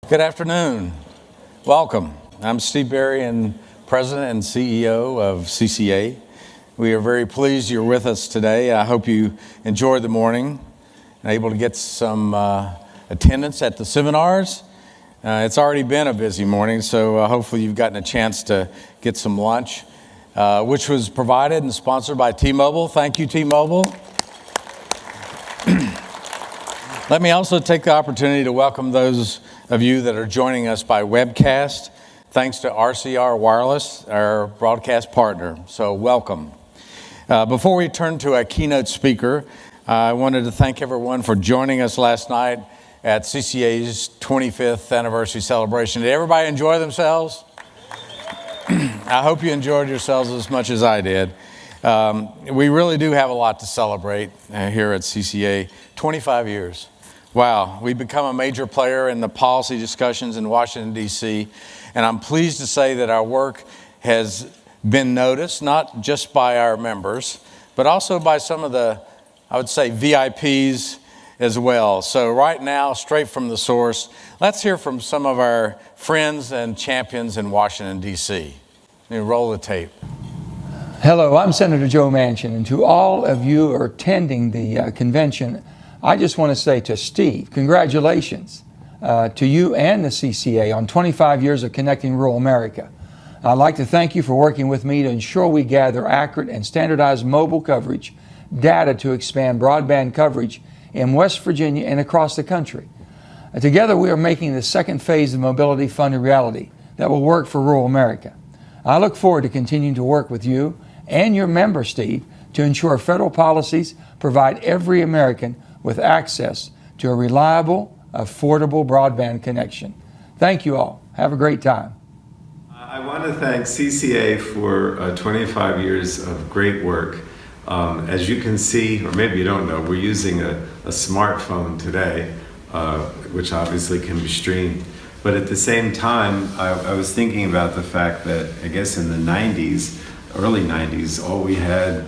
Good afternoon. Welcome. I'm Steve Berry, and President and CEO of CCA. We are very pleased you're with us today. I hope you enjoyed the morning and able to get some attendance at the seminars. It's already been a busy morning, so hopefully you've gotten a chance to get some lunch, which was provided and sponsored by T-Mobile. Thank you, T-Mobile. Let me also take the opportunity to welcome those of you that are joining us by webcast, thanks to RCR Wireless, our broadcast partner. So welcome. Before we turn to a keynote speaker, I wanted to thank everyone for joining us last night at CCA's 25th anniversary celebration. Did everybody enjoy themselves? I hope you enjoyed yourselves as much as I did. We really do have a lot to celebrate here at CCA. 25 years. Wow, we've become a major player in the policy discussions in Washington, D.C., and I'm pleased to say that our work has been noticed, not just by our members, but also by some of the, I would say, VIPs as well. So right now, straight from the source, let's hear from some of our friends and champions in Washington, D.C. Roll the tape. Hello, I'm Senator Joe Manchin, and to all of you who are attending the convention, I just want to say to Steve, congratulations to you and the CCA on 25 years of connecting rural America. I'd like to thank you for working with me to ensure we gather accurate and standardized mobile coverage data to expand broadband coverage in West Virginia and across the country. Together, we are making the second phase of Mobility Fund a reality that will work for rural America. I look forward to continuing to work with you and your member, Steve, to ensure federal policies provide every American with access to a reliable, affordable broadband connection. Thank you all. Have a great time. I want to thank CCA for 25 years of great work. As you can see, or maybe you don't know, we're using a smartphone today, which obviously can be streamed. But at the same time, I was thinking about the fact that, I guess in the 90s, early 90s, all we had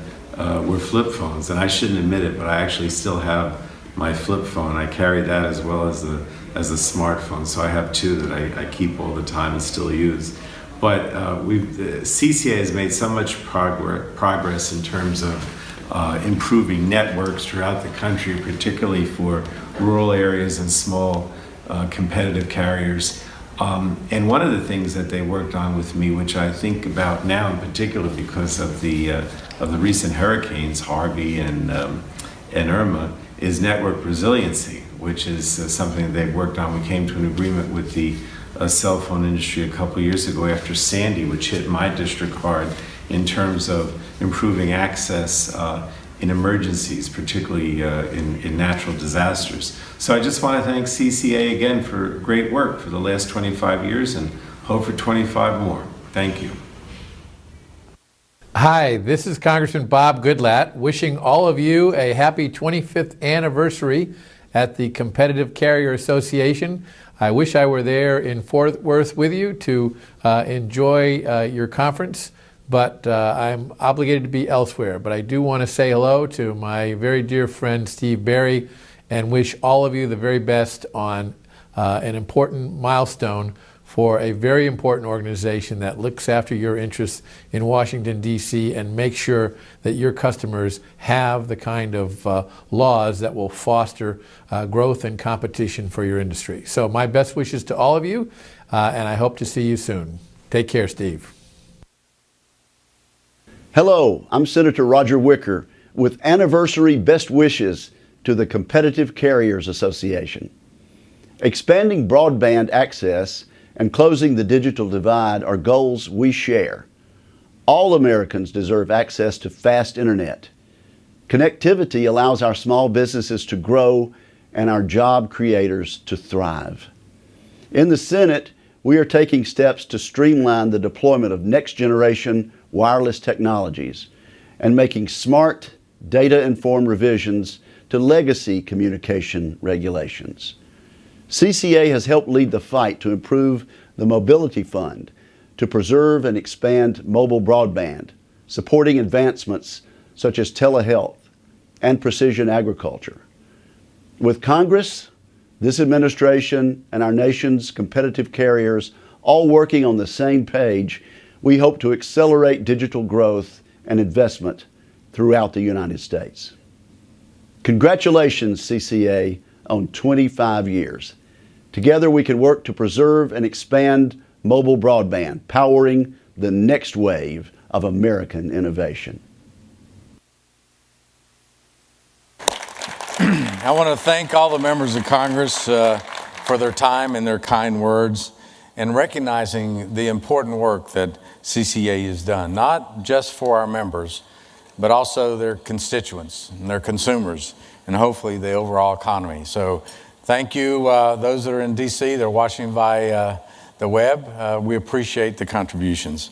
were flip phones. And I shouldn't admit it, but I actually still have my flip phone. I carry that as well as a smartphone. So I have two that I keep all the time and still use. But CCA has made so much progress in terms of improving networks throughout the country, particularly for rural areas and small competitive carriers. And one of the things that they worked on with me, which I think about now in particular because of the recent hurricanes, Harvey and Irma, is network resiliency, which is something they've worked on. We came to an agreement with the cell phone industry a couple years ago after Sandy, which hit my district hard in terms of improving access in emergencies, particularly in natural disasters. So I just want to thank CCA again for great work for the last 25 years and hope for 25 more. Thank you. Hi, this is Congressman Bob Goodlatte wishing all of you a happy 25th anniversary at the Competitive Carrier Association. I wish I were there in Fort Worth with you to enjoy your conference, but I'm obligated to be elsewhere. But I do want to say hello to my very dear friend Steve Berry and wish all of you the very best on an important milestone for a very important organization that looks after your interests in Washington, D.C. and make sure that your customers have the kind of laws that will foster growth and competition for your industry. So my best wishes to all of you, and I hope to see you soon. Take care, Steve. Hello, I'm Senator Roger Wicker with anniversary best wishes to the Competitive Carriers Association. Expanding broadband access and closing the digital divide are goals we share. All Americans deserve access to fast internet. Connectivity allows our small businesses to grow and our job creators to thrive. In the Senate, we are taking steps to streamline the deployment of next-generation wireless technologies and making smart, data-informed revisions to legacy communication regulations. CCA has helped lead the fight to improve the Mobility Fund to preserve and expand mobile broadband, supporting advancements such as telehealth and precision agriculture. With Congress, This administration and our nation's competitive carriers, all working on the same page, we hope to accelerate digital growth and investment throughout the United States. Congratulations, CCA, on 25 years. Together we can work to preserve and expand mobile broadband, powering the next wave of American innovation. I want to thank all the members of Congress for their time and their kind words and recognizing the important work that CCA has done, not just for our members, but also their constituents and their consumers and hopefully the overall economy. So thank you, those that are in D.C., they're watching by the web. We appreciate the contributions.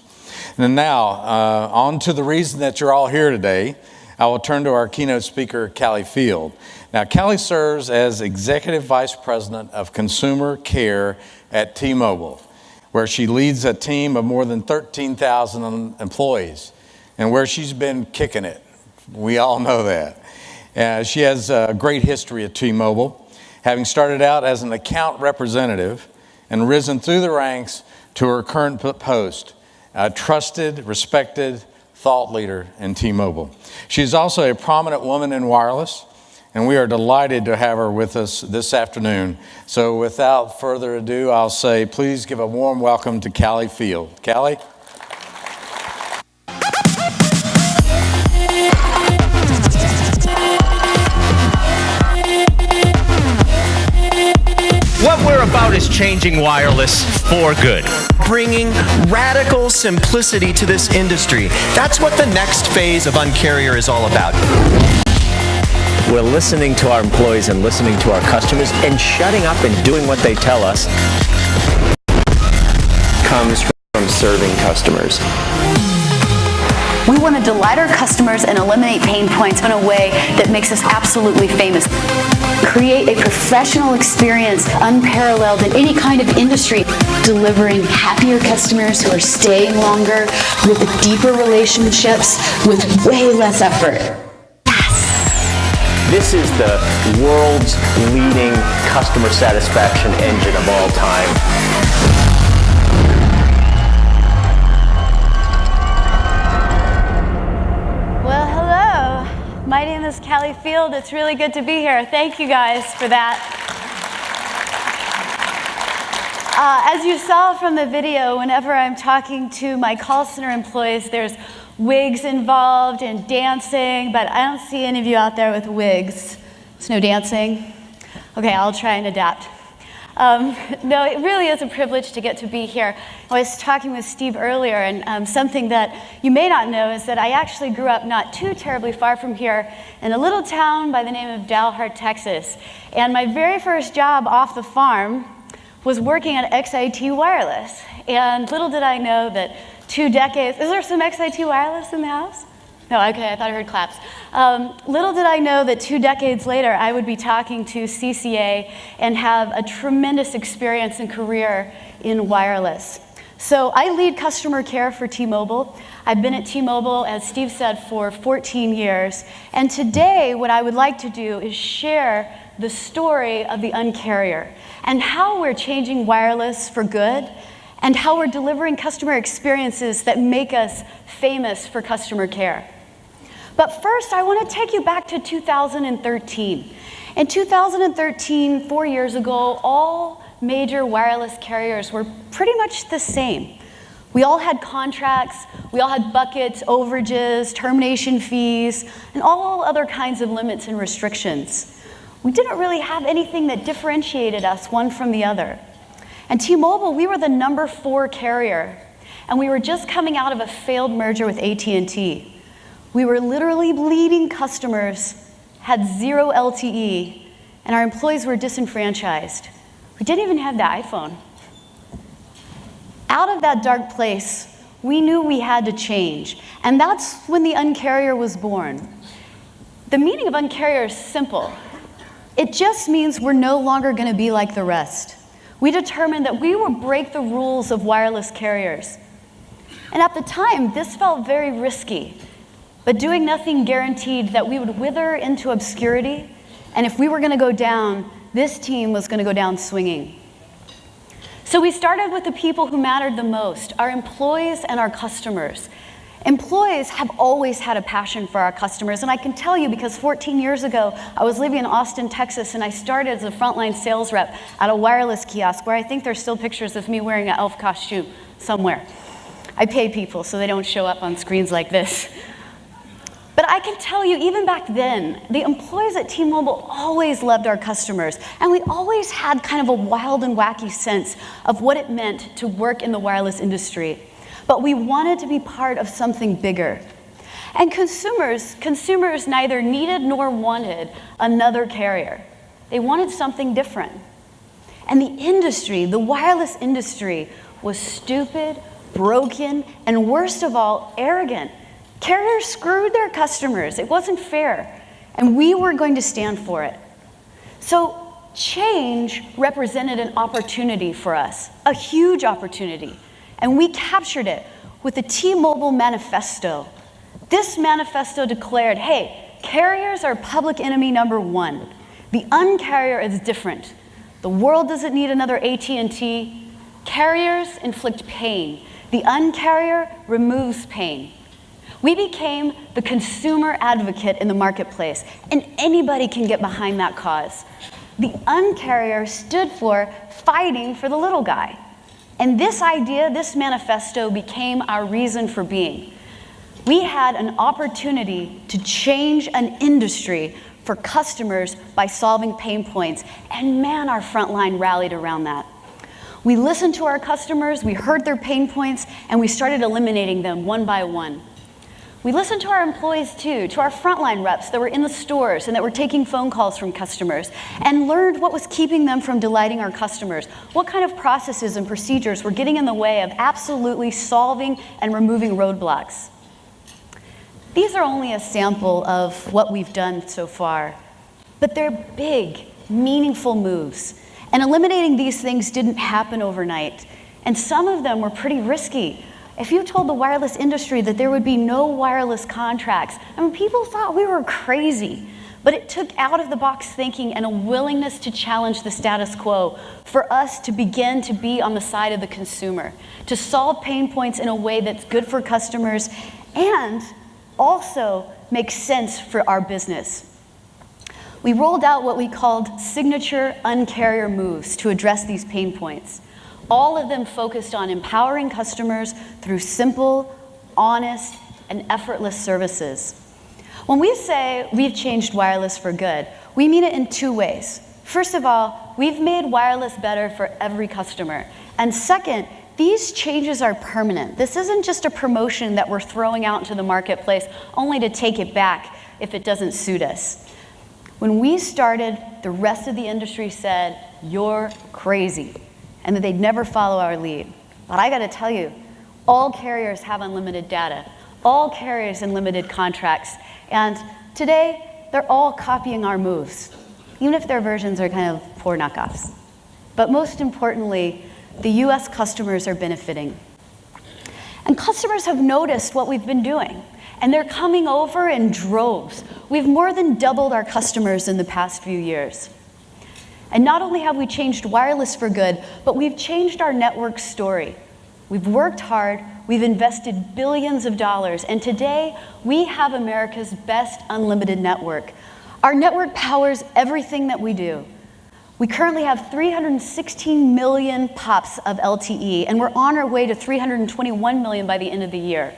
And now, on to the reason that you're all here today. I will turn to our keynote speaker, Callie Field. Now, Callie serves as Executive Vice President of Consumer Care at T-Mobile, where she leads a team of more than 13,000 employees and where she's been kicking it. We all know that. She has a great history at T-Mobile, having started out as an account representative and risen through the ranks to her current post, a trusted, respected thought leader in T-Mobile. She's also a prominent woman in wireless, and we are delighted to have her with us this afternoon. So without further ado, I'll say please give a warm welcome to Callie Field. Callie? What we're about is changing wireless for good. Bringing radical simplicity to this industry. That's what the next phase of Un-carrier is all about. We're listening to our employees and listening to our customers and shutting up and doing what they tell us comes from serving customers. We want to delight our customers and eliminate pain points in a way that makes us absolutely famous. Create a professional experience unparalleled in any kind of industry, delivering happier customers who are staying longer with deeper relationships with way less effort. This is the world's leading customer satisfaction engine of all time. Well, hello. My name is Callie Field. It's really good to be here. Thank you guys for that. As you saw from the video, whenever I'm talking to my call center employees, there's wigs involved and dancing, but I don't see any of you out there with wigs. There's no dancing. Okay, I'll try and adapt. No, it really is a privilege to get to be here. I was talking with Steve earlier, and something that you may not know is that I actually grew up not too terribly far from here in a little town by the name of Dalhart, Texas. And my very first job off the farm was working at XIT Wireless. And little did I know that 2 decades, is there some XIT Wireless in the house? No, okay, I thought I heard claps. Little did I know that 2 decades later, I would be talking to CCA and have a tremendous experience and career in wireless. So I lead customer care for T-Mobile. I've been at T-Mobile, as Steve said, for 14 years. And today, what I would like to do is share the story of the Un-carrier and how we're changing wireless for good and how we're delivering customer experiences that make us famous for customer care. But first, I want to take you back to 2013. In 2013, 4 years ago, all major wireless carriers were pretty much the same. We all had contracts, we all had buckets, overages, termination fees, and all other kinds of limits and restrictions. We didn't really have anything that differentiated us one from the other. And T-Mobile, we were the number 4 carrier, and we were just coming out of a failed merger with AT&T. We were literally bleeding customers, had 0 LTE, and our employees were disenfranchised. We didn't even have the iPhone. Out of that dark place, we knew we had to change, and that's when the Un-carrier was born. The meaning of Un-carrier is simple. It just means we're no longer going to be like the rest. We determined that we would break the rules of wireless carriers. And at the time, this felt very risky, but doing nothing guaranteed that we would wither into obscurity, and if we were going to go down, this team was going to go down swinging. So we started with the people who mattered the most, our employees and our customers. Employees have always had a passion for our customers, and I can tell you because 14 years ago, I was living in Austin, Texas, and I started as a frontline sales rep at a wireless kiosk where I think there's still pictures of me wearing an elf costume somewhere. I pay people so they don't show up on screens like this. But I can tell you, even back then, the employees at T-Mobile always loved our customers, and we always had kind of a wild and wacky sense of what it meant to work in the wireless industry. But we wanted to be part of something bigger. And consumers neither needed nor wanted another carrier. They wanted something different. And the industry, the wireless industry, was stupid, broken, and worst of all, arrogant. Carriers screwed their customers. It wasn't fair. And we were going to stand for it. So change represented an opportunity for us, a huge opportunity. And we captured it with the T-Mobile manifesto. This manifesto declared, hey, carriers are public enemy number one. The uncarrier is different. The world doesn't need another AT&T. Carriers inflict pain. The uncarrier removes pain. We became the consumer advocate in the marketplace, and anybody can get behind that cause. The uncarrier stood for fighting for the little guy. And this idea, this manifesto, became our reason for being. We had an opportunity to change an industry for customers by solving pain points, and man, our frontline rallied around that. We listened to our customers, we heard their pain points, and we started eliminating them one by one. We listened to our employees too, to our frontline reps that were in the stores and that were taking phone calls from customers, and learned what was keeping them from delighting our customers, what kind of processes and procedures were getting in the way of absolutely solving and removing roadblocks. These are only a sample of what we've done so far, but they're big, meaningful moves. And eliminating these things didn't happen overnight, and some of them were pretty risky. If you told the wireless industry that there would be no wireless contracts, I mean, people thought we were crazy. But it took out-of-the-box thinking and a willingness to challenge the status quo for us to begin to be on the side of the consumer, to solve pain points in a way that's good for customers and also makes sense for our business. We rolled out what we called signature uncarrier moves to address these pain points. All of them focused on empowering customers through simple, honest, and effortless services. When we say we've changed wireless for good, we mean it in two ways. First of all, we've made wireless better for every customer. And second, these changes are permanent. This isn't just a promotion that we're throwing out into the marketplace only to take it back if it doesn't suit us. When we started, the rest of the industry said, "You're crazy," and that they'd never follow our lead. But I gotta tell you, all carriers have unlimited data. All carriers unlimited contracts. And today, they're all copying our moves, even if their versions are kind of poor knockoffs. But most importantly, the US customers are benefiting. And customers have noticed what we've been doing, and they're coming over in droves. We've more than doubled our customers in the past few years. And not only have we changed wireless for good, but we've changed our network story. We've worked hard, we've invested billions of dollars, and today we have America's best unlimited network. Our network powers everything that we do. We currently have 316 million pops of LTE, and we're on our way to 321 million by the end of the year.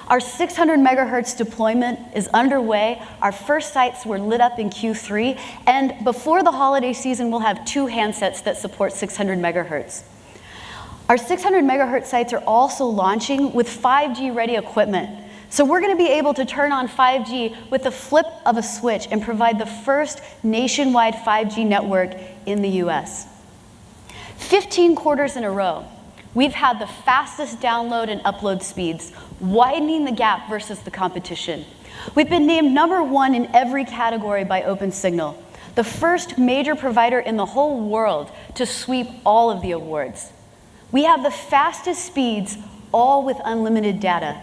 Our 600 megahertz deployment is underway. Our first sites were lit up in Q3, and before the holiday season, we'll have 2 handsets that support 600 megahertz. Our 600 megahertz sites are also launching with 5G ready equipment. So we're going to be able to turn on 5G with the flip of a switch and provide the first nationwide 5G network in the US. 15 quarters in a row, we've had the fastest download and upload speeds, widening the gap versus the competition. We've been named #1 in every category by OpenSignal, the first major provider in the whole world to sweep all of the awards. We have the fastest speeds, all with unlimited data.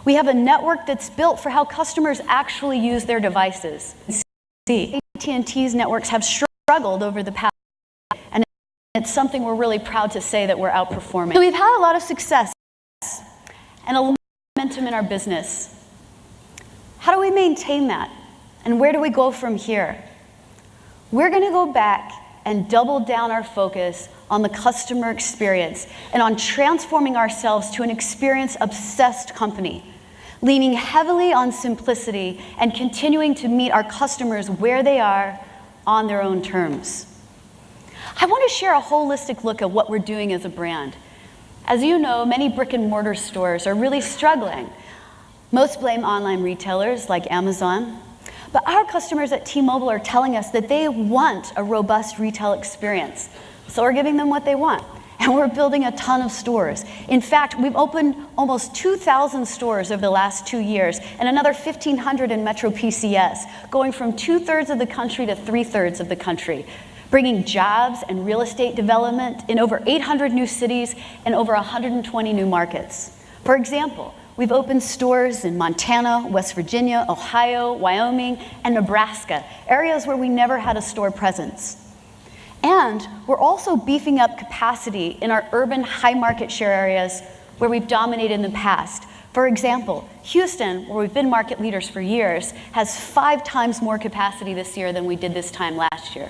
We have a network that's built for how customers actually use their devices. AT&T's networks have struggled over the past, and it's something we're really proud to say that we're outperforming. So we've had a lot of success and a lot of momentum in our business. How do we maintain that? And where do we go from here? We're going to go back and double down our focus on the customer experience and on transforming ourselves to an experience-obsessed company, leaning heavily on simplicity and continuing to meet our customers where they are on their own terms. I want to share a holistic look at what we're doing as a brand. As you know, many brick-and-mortar stores are really struggling. Most blame online retailers like Amazon, but our customers at T-Mobile are telling us that they want a robust retail experience. So we're giving them what they want, and we're building a ton of stores. In fact, we've opened almost 2,000 stores over the last 2 years, and another 1,500 in Metro PCS, going from 2/3 of the country to 3/3 of the country, bringing jobs and real estate development in over 800 new cities and over 120 new markets. For example, we've opened stores in Montana, West Virginia, Ohio, Wyoming, and Nebraska, areas where we never had a store presence. And we're also beefing up capacity in our urban high market share areas where we've dominated in the past. For example, Houston, where we've been market leaders for years, has 5 times more capacity this year than we did this time last year.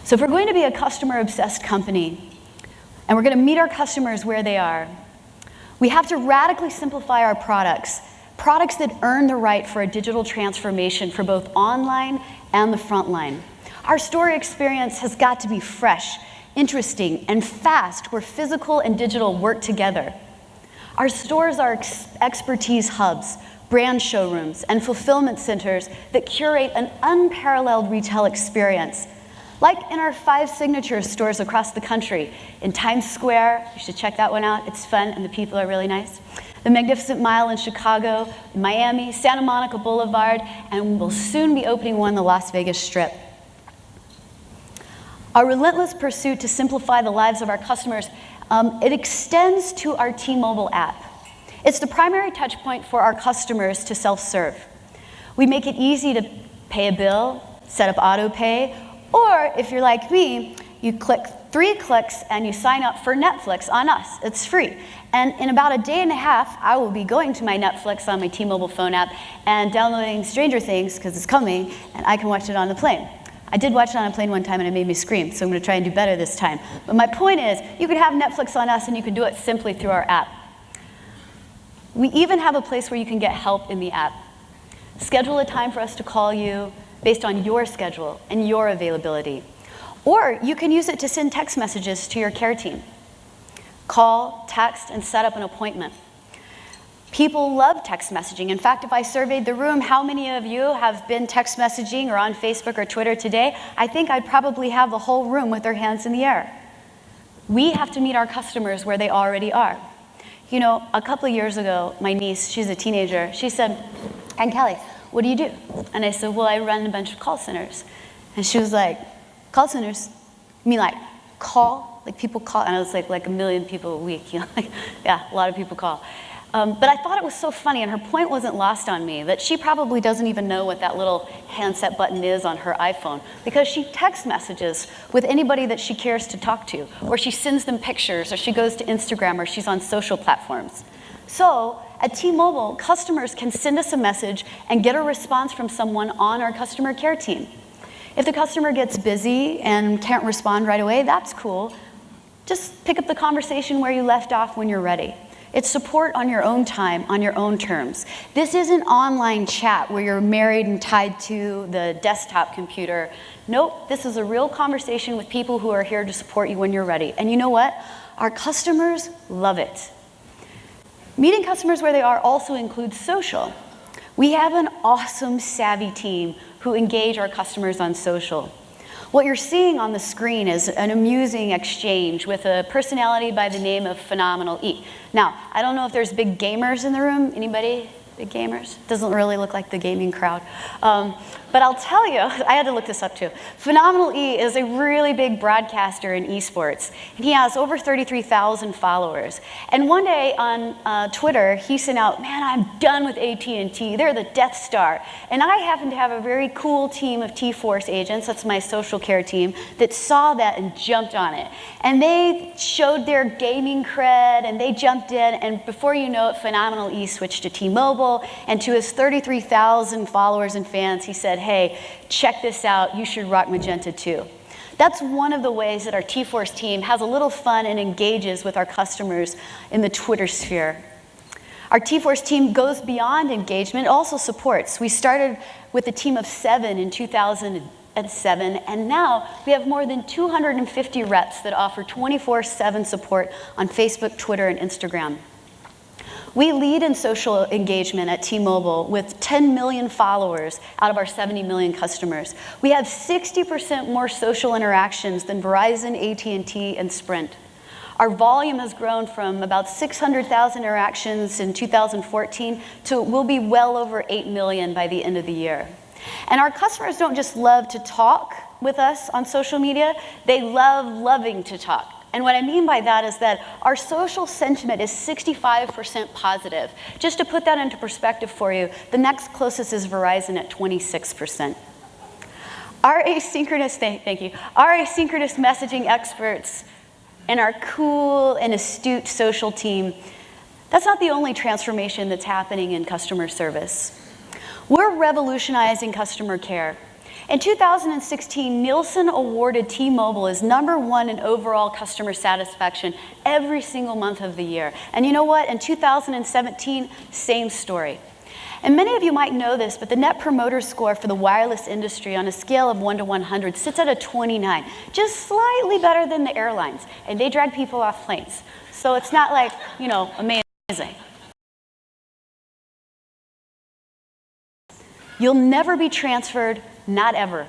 So if we're going to be a customer-obsessed company, and we're going to meet our customers where they are, we have to radically simplify our products that earn the right for a digital transformation for both online and the front line. Our store experience has got to be fresh, interesting, and fast, where physical and digital work together. Our stores are expertise hubs, brand showrooms, and fulfillment centers that curate an unparalleled retail experience. Like in our 5 signature stores across the country, in Times Square, you should check that one out, it's fun and the people are really nice. The Magnificent Mile in Chicago, in Miami, Santa Monica Boulevard, and we'll soon be opening one in the Las Vegas Strip. Our relentless pursuit to simplify the lives of our customers, it extends to our T-Mobile app. It's the primary touch point for our customers to self-serve. We make it easy to pay a bill, set up auto pay, or if you're like me, you click 3 clicks and you sign up for Netflix on us. It's free. And in about a day and a half, I will be going to my Netflix on my T-Mobile phone app and downloading Stranger Things, because it's coming, and I can watch it on the plane. I did watch it on a plane one time and it made me scream, so I'm going to try and do better this time. But my point is, you can have Netflix on us and you can do it simply through our app. We even have a place where you can get help in the app. Schedule a time for us to call you based on your schedule and your availability. Or you can use it to send text messages to your care team. Call, text, and set up an appointment. People love text messaging. In fact, if I surveyed the room, how many of you have been text messaging or on Facebook or Twitter today? I think I'd probably have the whole room with their hands in the air. We have to meet our customers where they already are. You know, a couple of years ago, my niece, she's a teenager, she said, "Aunt Kelly, what do you do?" And I said, "Well, I run a bunch of call centers." And she was like, "Call centers? You mean like call? Like people call?" And I was like 1 million people a week, you know, like, yeah, a lot of people call. But I thought it was so funny, and her point wasn't lost on me, that she probably doesn't even know what that little handset button is on her iPhone, because she text messages with anybody that she cares to talk to, or she sends them pictures, or she goes to Instagram, or she's on social platforms. So at T-Mobile, customers can send us a message and get a response from someone on our customer care team. If the customer gets busy and can't respond right away, that's cool. Just pick up the conversation where you left off when you're ready. It's support on your own time, on your own terms. This isn't online chat where you're married and tied to the desktop computer. Nope, this is a real conversation with people who are here to support you when you're ready. And you know what? Our customers love it. Meeting customers where they are also includes social. We have an awesome, savvy team who engage our customers on social. What you're seeing on the screen is an amusing exchange with a personality by the name of Phenomenal E. Now, I don't know if there's big gamers in the room. Anybody? Big gamers? Doesn't really look like the gaming crowd. But I'll tell you, I had to look this up too. Phenomenal E is a really big broadcaster in esports. And he has over 33,000 followers. And one day on Twitter, he sent out, man, I'm done with AT&T. They're the Death Star. And I happen to have a very cool team of T-Force agents, that's my social care team, that saw that and jumped on it. And they showed their gaming cred and they jumped in, and before you know it, Phenomenal E switched to T-Mobile, and to his 33,000 followers and fans, he said, hey, check this out, you should rock Magenta too. That's one of the ways that our T-Force team has a little fun and engages with our customers in the Twitter sphere. Our T-Force team goes beyond engagement, it also supports. We started with a team of 7 in 2007, and now we have more than 250 reps that offer 24/7 support on Facebook, Twitter, and Instagram. We lead in social engagement at T-Mobile with 10 million followers out of our 70 million customers. We have 60% more social interactions than Verizon, AT&T, and Sprint. Our volume has grown from about 600,000 interactions in 2014 to we'll be well over 8 million by the end of the year. And our customers don't just love to talk with us on social media, they love loving to talk. And what I mean by that is that our social sentiment is 65% positive. Just to put that into perspective for you, the next closest is Verizon at 26%. Our asynchronous, thank you, our asynchronous messaging experts and our cool and astute social team, that's not the only transformation that's happening in customer service. We're revolutionizing customer care. In 2016, Nielsen awarded T-Mobile as #1 in overall customer satisfaction every single month of the year. And you know what? In 2017, same story. And many of you might know this, but the Net Promoter Score for the wireless industry on a scale of 1 to 100 sits at a 29, just slightly better than the airlines. And they drag people off planes. So it's not like, you know, amazing. You'll never be transferred, not ever.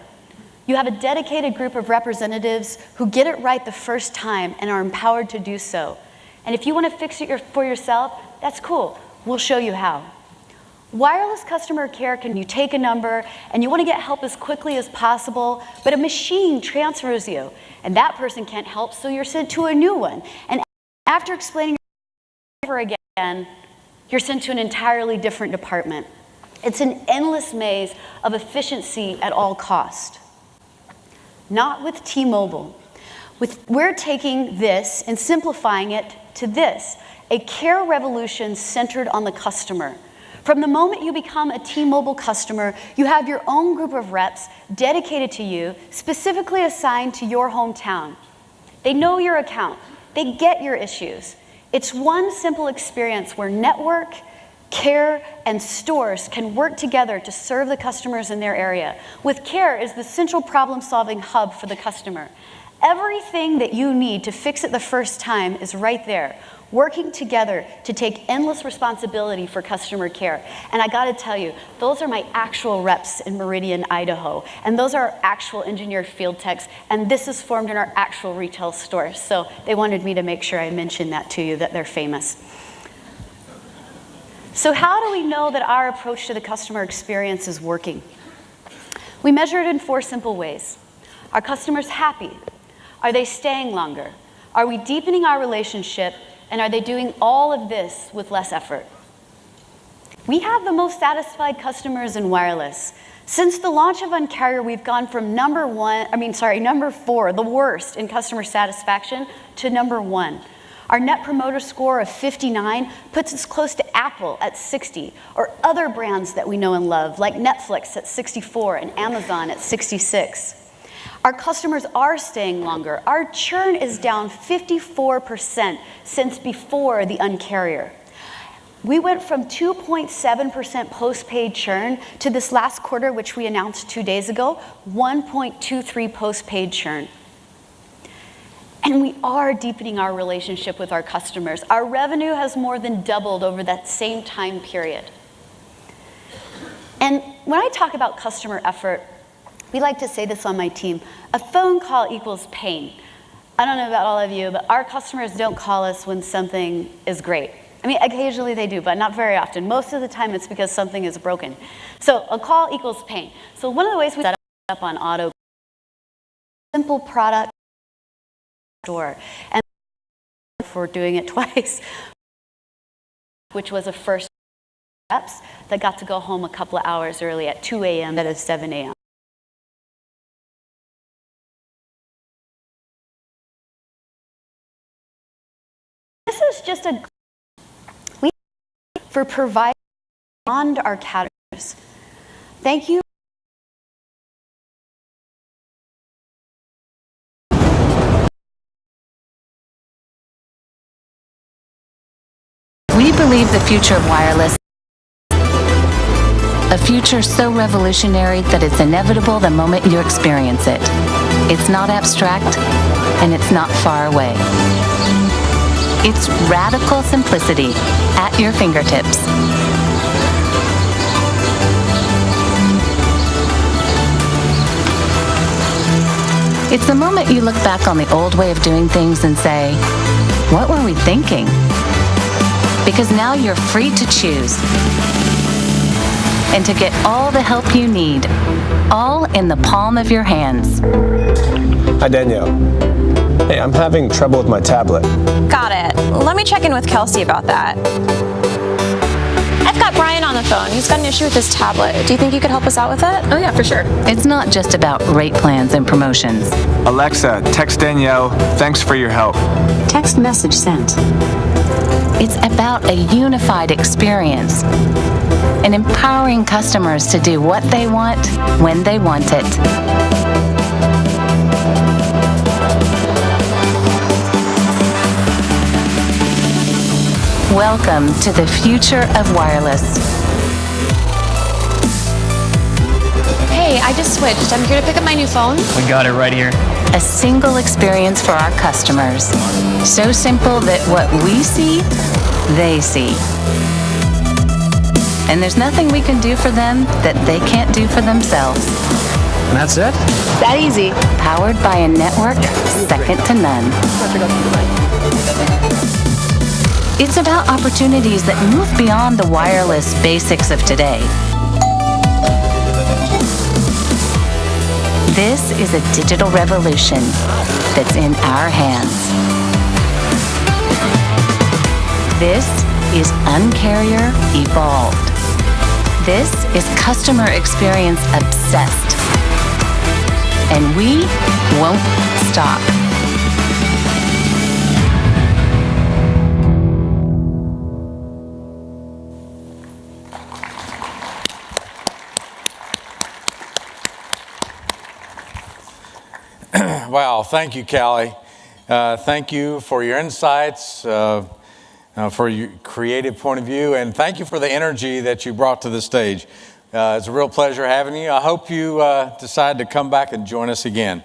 You have a dedicated group of representatives who get it right the first time and are empowered to do so. And if you want to fix it for yourself, that's cool. We'll show you how. Wireless customer care can you take a number and you want to get help as quickly as possible, but a machine transfers you and that person can't help, so you're sent to a new one. And after explaining over again, you're sent to an entirely different department. It's an endless maze of efficiency at all cost. Not with T-Mobile. We're taking this and simplifying it to this, a care revolution centered on the customer. From the moment you become a T-Mobile customer, you have your own group of reps dedicated to you, specifically assigned to your hometown. They know your account. They get your issues. It's one simple experience where network, care, and stores can work together to serve the customers in their area. With Care is the central problem-solving hub for the customer. Everything that you need to fix it the first time is right there, working together to take endless responsibility for customer care. And I gotta tell you, those are my actual reps in Meridian, Idaho. And those are actual engineered field techs. And this is formed in our actual retail stores. So they wanted me to make sure I mentioned that to you, that they're famous. So how do we know that our approach to the customer experience is working? We measure it in 4 simple ways. Are customers happy? Are they staying longer? Are we deepening our relationship? And are they doing all of this with less effort? We have the most satisfied customers in wireless. Since the launch of Uncarrier, we've gone from number 4, the worst in customer satisfaction, to number 1. Our Net Promoter Score of 59 puts us close to Apple at 60, or other brands that we know and love, like Netflix at 64 and Amazon at 66. Our customers are staying longer. Our churn is down 54% since before the Uncarrier. We went from 2.7% postpaid churn to this last quarter, which we announced 2 days ago, 1.23 postpaid churn. And we are deepening our relationship with our customers. Our revenue has more than doubled over that same time period. And when I talk about customer effort, we like to say this on my team, a phone call equals pain. I don't know about all of you, but our customers don't call us when something is great. I mean, occasionally they do, but not very often. Most of the time it's because something is broken. So a call equals pain. So one of the ways we set up on auto, simple product store, and for doing it twice, which was a first steps that got to go home a couple of hours early at 2 a.m. instead of 7 a.m. This is just a for providing beyond our categories. Thank you. We believe the future of wireless, a future so revolutionary that it's inevitable the moment you experience it. It's not abstract, and it's not far away. It's radical simplicity at your fingertips. It's the moment you look back on the old way of doing things and say, what were we thinking? Because now you're free to choose and to get all the help you need, all in the palm of your hands. Hi, Danielle. Hey, I'm having trouble with my tablet. Got it. Let me check in with Kelsey about that. I've got Brian on the phone. He's got an issue with his tablet. Do you think you could help us out with it? Oh yeah, for sure. It's not just about rate plans and promotions. Alexa, text Danielle. Thanks for your help. Text message sent. It's about a unified experience and empowering customers to do what they want when they want it. Welcome to the future of wireless. Hey, I just switched. I'm here to pick up my new phone. We got it right here. A single experience for our customers. So simple that what we see, they see. And there's nothing we can do for them that they can't do for themselves. And that's it? That easy. Powered by a network second to none. It's about opportunities that move beyond the wireless basics of today. This is a digital revolution that's in our hands. This is Uncarrier Evolved. This is customer experience obsessed. And we won't stop. Wow, thank you, Callie. Thank you for your insights, for your creative point of view, and thank you for the energy that you brought to the stage. It's a real pleasure having you. I hope you decide to come back and join us again.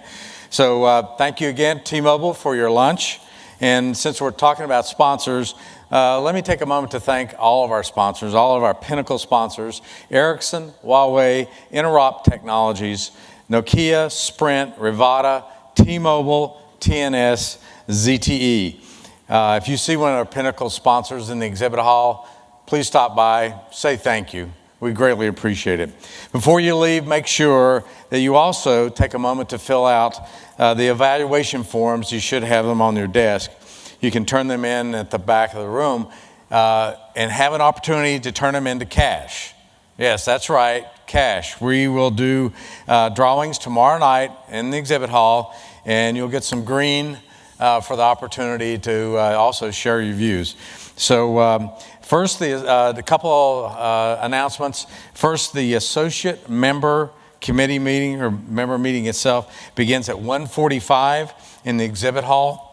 So thank you again, T-Mobile, for your lunch. And since we're talking about sponsors, let me take a moment to thank all of our sponsors, all of our pinnacle sponsors: Ericsson, Huawei, Interop Technologies, Nokia, Sprint, Rivada, T-Mobile, TNS, ZTE. If you see one of our pinnacle sponsors in the exhibit hall, please stop by, say thank you. We greatly appreciate it. Before you leave, make sure that you also take a moment to fill out the evaluation forms. You should have them on your desk. You can turn them in at the back of the room and have an opportunity to turn them into cash. Yes, that's right, cash. We will do drawings tomorrow night in the exhibit hall, and you'll get some green for the opportunity to also share your views. So first, the couple announcements. First, the associate member committee meeting, or member meeting itself, begins at 1:45 in the exhibit hall.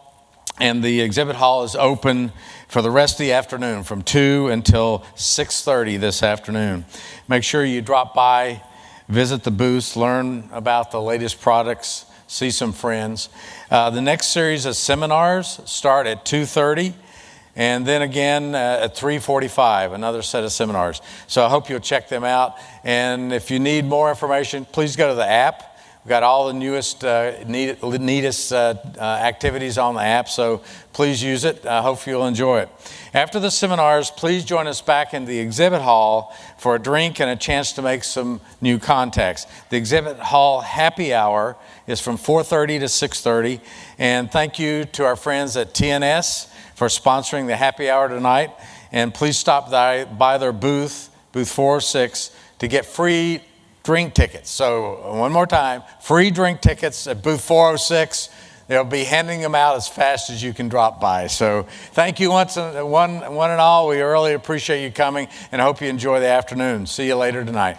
And the exhibit hall is open for the rest of the afternoon, from 2 until 6:30 this afternoon. Make sure you drop by, visit the booths, learn about the latest products, see some friends. The next series of seminars start at 2:30, and then again at 3:45, another set of seminars. So I hope you'll check them out. And if you need more information, please go to the app. We've got all the newest, neatest activities on the app, so please use it. I hope you'll enjoy it. After the seminars, please join us back in the exhibit hall for a drink and a chance to make some new contacts. The exhibit hall happy hour is from 4:30 to 6:30. And thank you to our friends at TNS for sponsoring the happy hour tonight. And please stop by their booth 406, to get free drink tickets. So one more time, free drink tickets at booth 406. They'll be handing them out as fast as you can drop by. So thank you one and all. We really appreciate you coming and hope you enjoy the afternoon. See you later tonight.